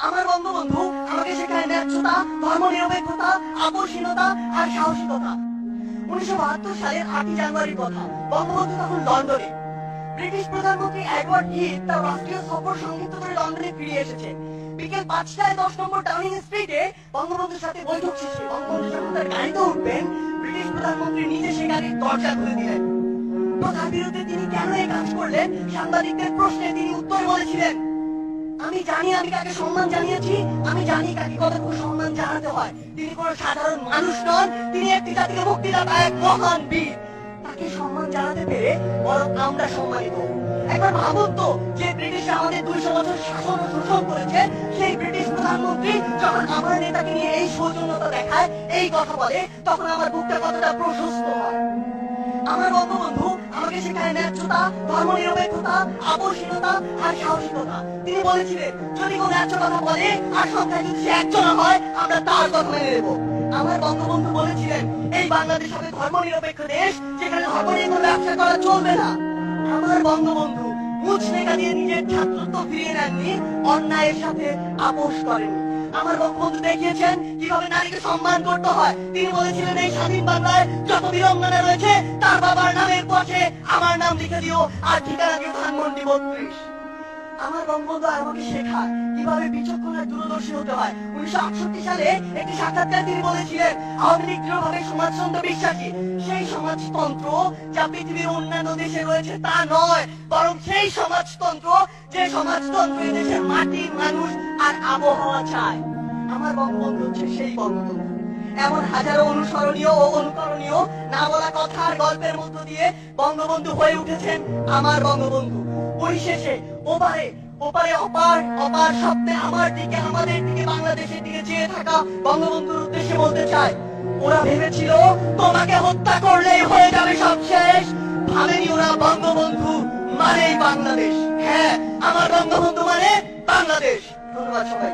আমার বঙ্গবন্ধু আমাকে শেখায় ন্যায্যতা, ধর্মনিরপেক্ষতা, আপোষহীনতা আর সাহসিকতা। 1972 সালের 8 জানুয়ারির কথা। বঙ্গবন্ধু তখন লন্ডনে। ব্রিটিশ প্রধানমন্ত্রী এডওয়ার্ড হিথ তার রাষ্ট্রীয় সফর সংক্ষিপ্ত করে লন্ডনে ফিরে এসেছে। বিকেল 5টায় 10 নম্বর ডাউনিং স্ট্রিটে বঙ্গবন্ধুর সাথে বৈঠক শেষে বঙ্গবন্ধু যখন তার গাড়িতে উঠবেন, ব্রিটিশ প্রধানমন্ত্রী নিজে সে গাড়ির দরজা খুলে দিলেন। প্রথার বিরুদ্ধে তিনি কেন এই কাজ করলেন, সাংবাদিকদের প্রশ্নে তিনি উত্তরে বলেছিলেন, আমি জানি আমি কাকে সম্মান জানিয়েছি, আমি জানি কাকে কতটুকু সম্মান জানাতে হয়। তিনি কোন সাধারণ মানুষ নন, তিনি একটি জাতিকে মুক্তিদাতা, এক মহান বীর। তাকে সম্মান জানাতে পেরে বরং আমরা সম্মানিত। একবার ভাবুন তো, যে ব্রিটিশ আমাদের 200 বছর শাসন ও শোষণ করেছে, সেই ব্রিটিশ প্রধানমন্ত্রী যখন আমার নেতাকে নিয়ে এই সৌজন্যতা দেখায়, এই কথা বলে, তখন আমার বুকটা কতটা প্রশস্ত হয়। আমার বঙ্গবন্ধু আমাকে শেখায় ন্যায্যতা, ধর্মনিরপেক্ষতা, আপোষহীনতা আর সাহসিকতা। তিনি বলেছিলেন, যদি কোনো ন্যায্য কথা বলে আর সংখ্যায় যদি সে একজন হয়, আমরা তার কথা মেনে নেব। আমার বঙ্গবন্ধু বলেছিলেন, এই বাংলাদেশ হবে ধর্মনিরপেক্ষ দেশ, যেখানে ধর্ম নিয়ে কোনো ব্যবসা করা চলবে না। আমার বঙ্গবন্ধু মুচলেখা দিয়ে নিজের ছাত্রত্ব ফিরিয়ে নেননি, অন্যায়ের সাথে আপোষ করেননি। আমার বঙ্গবন্ধু দেখিয়েছেন কিভাবে নারীকে সম্মান করতে হয়। তিনি বলেছিলেন, এই স্বাধীন বাংলায় যত বীরাঙ্গনা রয়েছে, তার বাবার নামের পাশে আমার নাম লিখে দিও, আর ঠিকানা দিও ধানমন্ডি 32। আমার বঙ্গবন্ধু আমাকে শেখায় কিভাবে বিচক্ষণ আর দূরদর্শী হতে হয়। 1968 সালে একটি সাক্ষাৎকারে তিনি বলেছিলেন, আওয়ামী লীগ দৃঢ়ভাবে সমাজতন্ত্র বিশ্বাসী। সেই সমাজতন্ত্র যা পৃথিবীর অন্যান্য দেশে রয়েছে তা নয়, বরং সেই সমাজতন্ত্র যে সমাজতন্ত্র দেশের মাটি, মানুষ আর আবহাওয়া চায়। আমার বঙ্গবন্ধু হচ্ছে সেই বঙ্গবন্ধু। এমন হাজারো অনুসরণীয় ও অনুকরণীয় না বলা কথা আর গল্পের মধ্য দিয়ে বঙ্গবন্ধু হয়ে উঠেছেন আমার বঙ্গবন্ধু। পরিশেষে ওপারে ওপারে অপার অপার স্বপ্নে আমার দিকে, আমাদের দিকে, বাংলাদেশের দিকে চেয়ে থাকা বঙ্গবন্ধুর উদ্দেশ্যে বলতে চাই, ওরা ভেবেছিল তোমাকে হত্যা করলেই হয়ে যাবে সব শেষ। ভাবেনি ওরা বঙ্গবন্ধু মানেই বাংলাদেশ। হ্যাঁ, আমার বঙ্গবন্ধু মানে বাংলাদেশ। ধন্যবাদ সবাই।